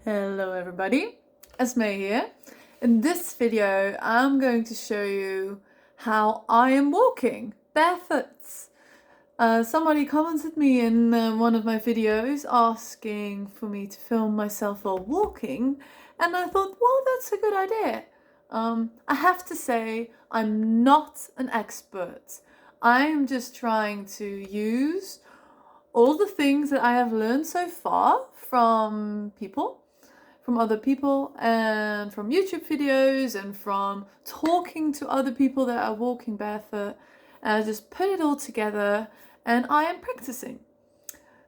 Hello everybody, Esme here. In this video I'm going to show you how I am walking barefoot. Somebody commented me in one of my videos asking for me to film myself while walking, and I thought, well, that's a good idea. I have to say I'm not an expert. I'm just trying to use all the things that I have learned so far from other people and from YouTube videos and from talking to other people that are walking barefoot, and I just put it all together and I am practicing.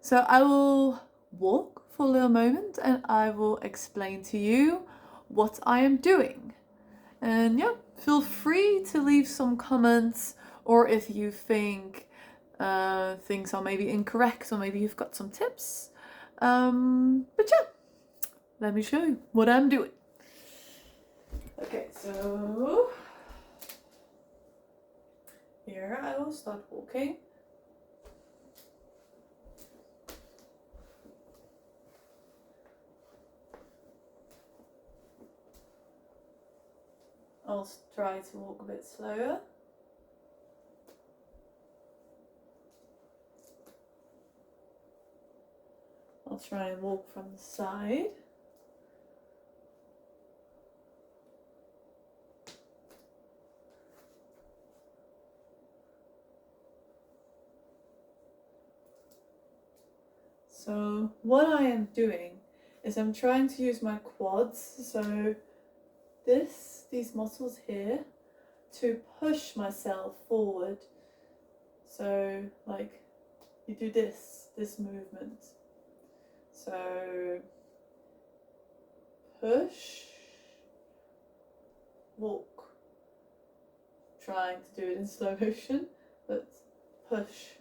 So I will walk for a little moment and I will explain to you what I am doing. And yeah, feel free to leave some comments, or if you think things are maybe incorrect or maybe you've got some tips. But yeah, let me show you what I'm doing. Okay, so here I will start walking. I'll try to walk a bit slower. I'll try and walk from the side. So what I am doing is I'm trying to use my quads, so these muscles here, to push myself forward. So like you do this movement. So push, walk. Trying to do it in slow motion, but push.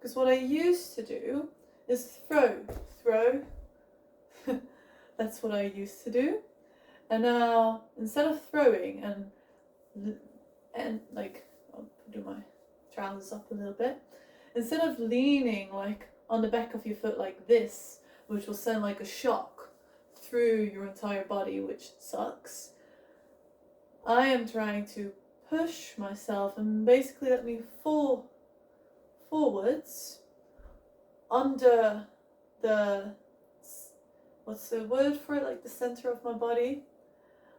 Because what I used to do is throw. That's what I used to do. And now, instead of throwing and like, I'll do my trousers up a little bit. Instead of leaning like on the back of your foot like this, which will send like a shock through your entire body, which sucks, I am trying to push myself and basically let me fall forwards under the, what's the word for it, like the center of my body.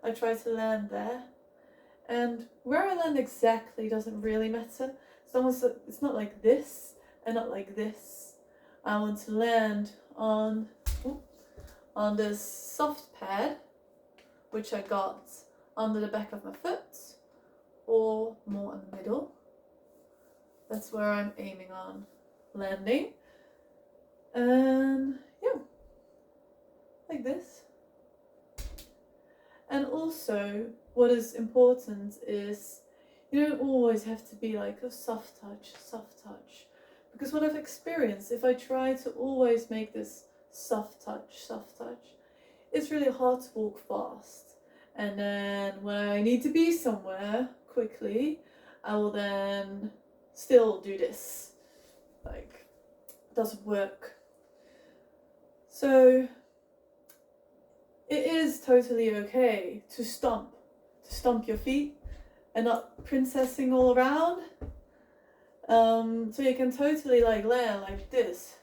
I try to land there, and where I land exactly doesn't really matter. It's not like this and not like this. I want to land on this soft pad, which I got under the back of my foot, or more in the middle. That's where I'm aiming on landing. And yeah, like this. And also, what is important is you don't always have to be like a soft touch. Because what I've experienced, if I try to always make this soft touch, it's really hard to walk fast. And then when I need to be somewhere quickly, I will then still do this. Like, it doesn't work. So it is totally okay to stomp your feet and not princessing all around. So you can totally like land like this.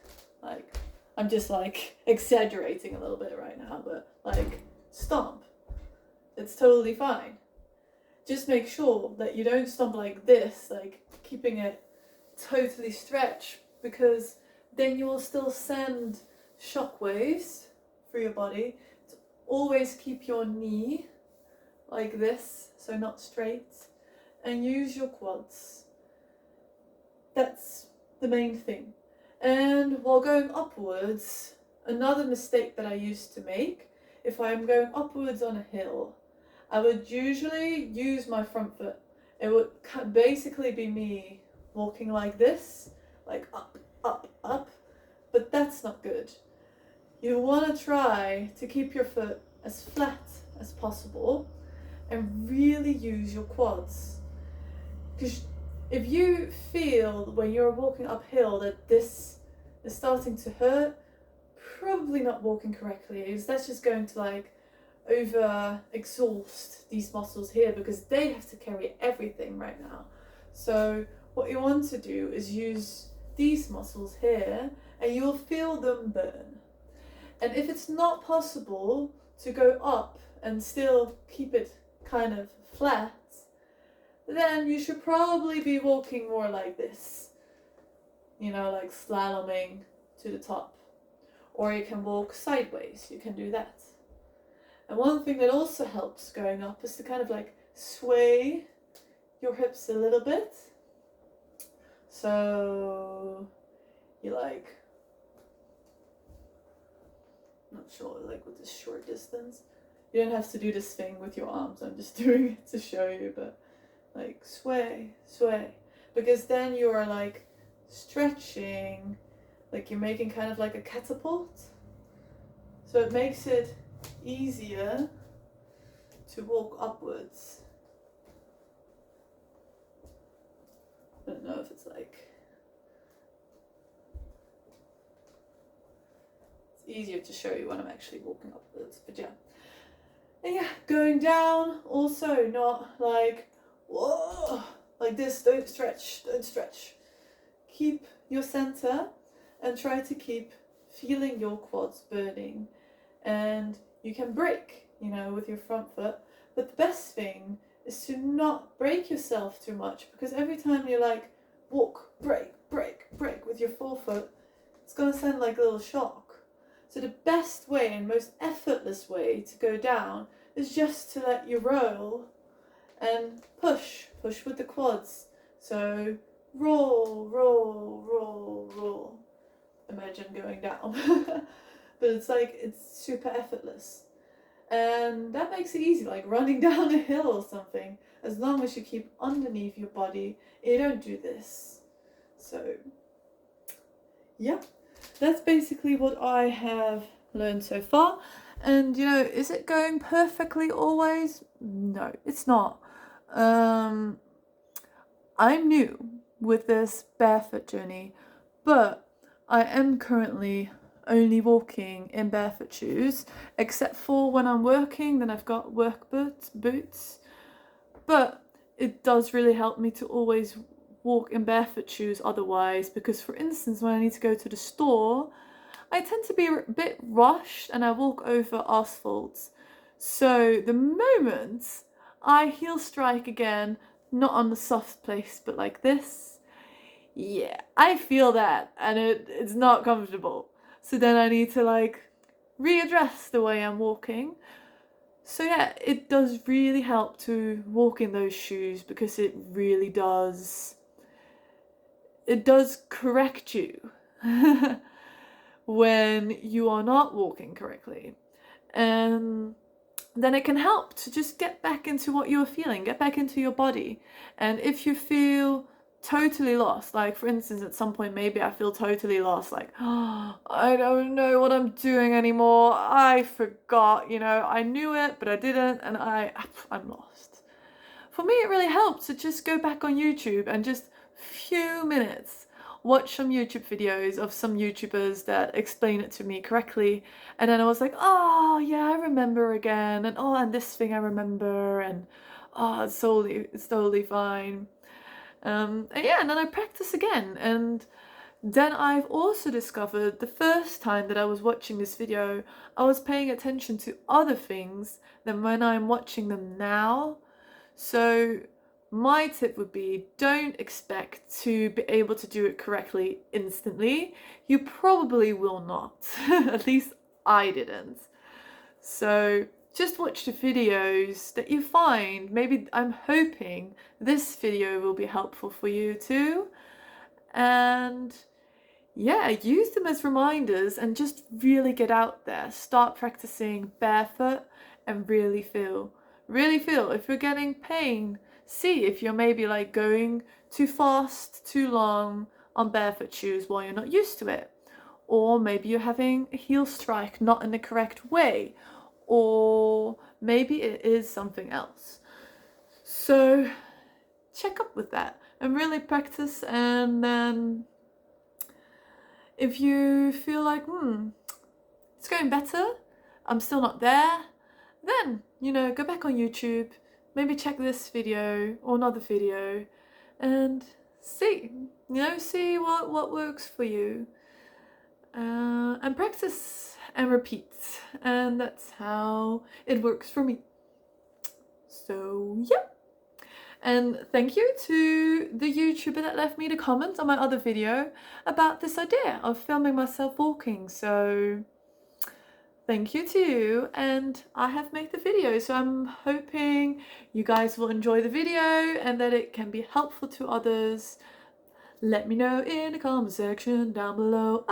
Like, I'm just like exaggerating a little bit right now, but like stomp. It's totally fine. Just make sure that you don't stomp like this, like keeping it totally stretched, because then you will still send shockwaves through your body. To always keep your knee like this, so not straight, and use your quads. That's the main thing. And while going upwards, another mistake that I used to make, if I'm going upwards on a hill, I would usually use my front foot. It would basically be me walking like this, like up, but that's not good. You want to try to keep your foot as flat as possible and really use your quads. Because if you feel when you're walking uphill that this is starting to hurt, probably not walking correctly, is that's just going to like over exhaust these muscles here because they have to carry everything right now. So what you want to do is use these muscles here and you'll feel them burn. And if it's not possible to go up and still keep it kind of flat, then you should probably be walking more like this, you know, like slaloming to the top. Or you can walk sideways, you can do that. And one thing that also helps going up is to kind of like sway your hips a little bit. So you like, not sure, like with this short distance. You don't have to do this thing with your arms, I'm just doing it to show you, but like sway, sway. Because then you are like stretching, like you're making kind of like a catapult. So it makes it easier to walk upwards. I don't know if it's like, it's easier to show you when I'm actually walking upwards, but yeah. And yeah, going down, also not like, whoa, like this, don't stretch, don't stretch. Keep your center and try to keep feeling your quads burning. And you can break, you know, with your front foot, but the best thing is to not break yourself too much, because every time you like walk, break, break, break with your forefoot, it's gonna sound like a little shock. So the best way and most effortless way to go down is just to let you roll and push with the quads. So roll, roll, roll, roll. Imagine going down. But it's like, it's super effortless. And that makes it easy, like running down a hill or something, as long as you keep underneath your body and you don't do this. So yeah, that's basically what I have learned so far. And you know, is it going perfectly always? No, it's not. I'm new with this barefoot journey, but I am currently only walking in barefoot shoes, except for when I'm working, then I've got work boots. But it does really help me to always walk in barefoot shoes otherwise, because for instance, when I need to go to the store, I tend to be a bit rushed and I walk over asphalt. So the moment I heel strike again, not on the soft place, but like this, yeah, I feel that and it's not comfortable. So then I need to like readdress the way I'm walking. So yeah, it does really help to walk in those shoes, because it really does, it does correct you when you are not walking correctly. And then it can help to just get back into what you're feeling, get back into your body. And if you feel totally lost, like for instance, at some point maybe I feel totally lost, like, oh, I don't know what I'm doing anymore, I forgot, you know, I knew it but I didn't, and I'm lost. For me, it really helped to just go back on YouTube and just few minutes watch some YouTube videos of some YouTubers that explain it to me correctly, and then I was like, oh yeah, I remember again, and oh, and this thing I remember, and oh, it's totally fine. And yeah, and then I practice again, and then I've also discovered the first time that I was watching this video, I was paying attention to other things than when I'm watching them now. So my tip would be, don't expect to be able to do it correctly instantly. You probably will not. At least I didn't. So just watch the videos that you find. Maybe I'm hoping this video will be helpful for you too. And yeah, use them as reminders and just really get out there. Start practicing barefoot and really feel. Really feel if you're getting pain. See if you're maybe like going too fast, too long on barefoot shoes while you're not used to it. Or maybe you're having a heel strike not in the correct way. Or maybe it is something else. So check up with that and really practice, and then if you feel like, it's going better, I'm still not there, then, you know, go back on YouTube, maybe check this video or another video and see, you know, see what works for you. And practice and repeat, and that's how it works for me. So yeah, and thank you to the YouTuber that left me the comment on my other video about this idea of filming myself walking. So thank you to you, and I have made the video, so I'm hoping you guys will enjoy the video and that it can be helpful to others. Let me know in the comment section down below.